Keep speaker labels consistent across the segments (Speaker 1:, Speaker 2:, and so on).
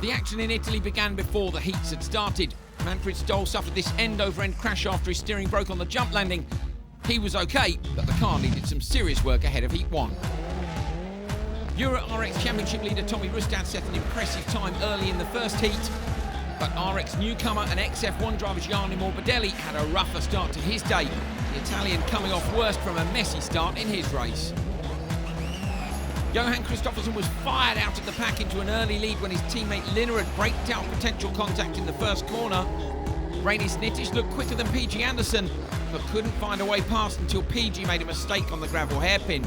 Speaker 1: The action in Italy began before the heats had started. Manfred Stoll suffered this end-over-end crash after his steering broke on the jump landing. He was okay, but the car needed some serious work ahead of Heat 1. Euro RX Championship leader Tommy Rustad set an impressive time early in the first heat, but RX newcomer and ex-F1 driver Gianni Morbidelli had a rougher start to his day, the Italian coming off worst from a messy start in his race. Johan Kristoffersen was fired out of the pack into an early lead when his teammate Linnerud braked out potential contact in the first corner. Rainis Nitish looked quicker than PG Anderson, but couldn't find a way past until PG made a mistake on the gravel hairpin.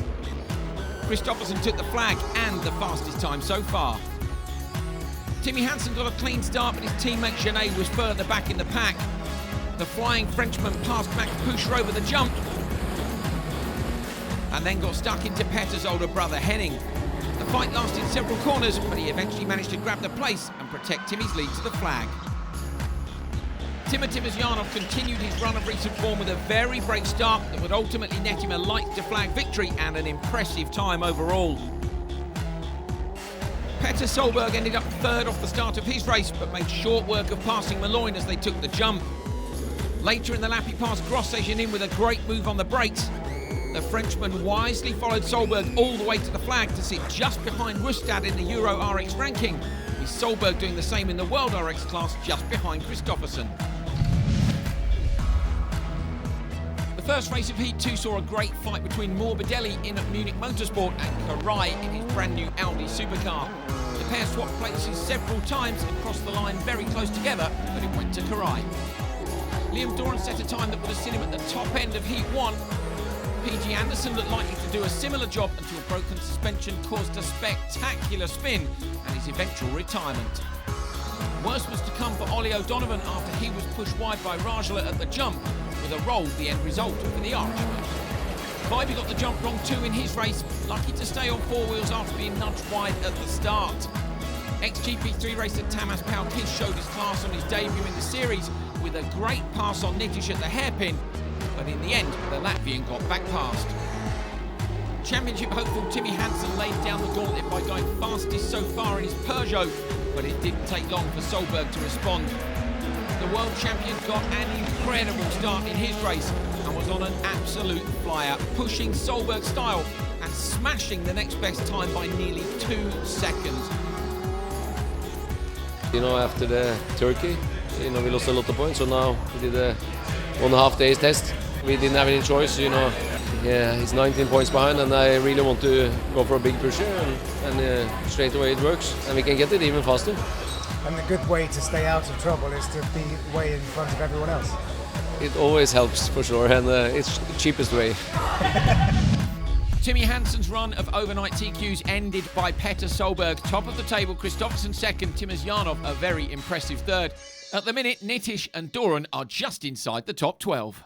Speaker 1: Kristoffersen took the flag and the fastest time so far. Timmy Hansen got a clean start, but his teammate Genet was further back in the pack. The flying Frenchman passed Max Pouscher over the jump and then got stuck into Petter's older brother Henning. The fight lasted several corners, but he eventually managed to grab the place and protect Timmy's lead to the flag. Timur Timosyanov continued his run of recent form with a very brave start that would ultimately net him a light-to-flag victory and an impressive time overall. Petter Solberg ended up third off the start of his race, but made short work of passing Malloy as they took the jump. Later in the lap, he passed Grosjean with a great move on the brakes. The Frenchman wisely followed Solberg all the way to the flag to sit just behind Rustad in the Euro RX ranking, with Solberg doing the same in the World RX class just behind Kristoffersen. The first race of Heat 2 saw a great fight between Morbidelli in Munich Motorsport and Karai in his brand new Audi supercar. The pair swapped places several times and crossed the line very close together, but it went to Karai. Liam Doran set a time that would have seen him at the top end of Heat 1. PG Anderson looked likely to do a similar job until broken suspension caused a spectacular spin and his eventual retirement. Worse was to come for Ollie O'Donovan after he was pushed wide by Rajala at the jump, with a roll the end result for the Irishman. Vibey got the jump wrong too in his race, lucky to stay on four wheels after being nudged wide at the start. Ex-GP3 racer Tamas Paukis showed his class on his debut in the series with a great pass on Nitish at the hairpin, but in the end, the Latvian got back past. Championship hopeful Timmy Hansen laid down the gauntlet by going fastest so far in his Peugeot, but it didn't take long for Solberg to respond. The world champion got an incredible start in his race and was on an absolute flyer, pushing Solberg's style and smashing the next best time by nearly 2 seconds.
Speaker 2: After the Turkey, we lost a lot of points, so now we did a 1.5 days test. We didn't have any choice, he's 19 points behind and I really want to go for a big pusher and straight away it works and we can get it even faster.
Speaker 3: And the good way to stay out of trouble is to be way in front of everyone else.
Speaker 2: It always helps for sure and it's the cheapest way.
Speaker 1: Timmy Hansen's run of overnight TQs ended by Petter Solberg top of the table, Kristoffersen second, Timosyanov a very impressive third. At the minute, Nitish and Doran are just inside the top 12.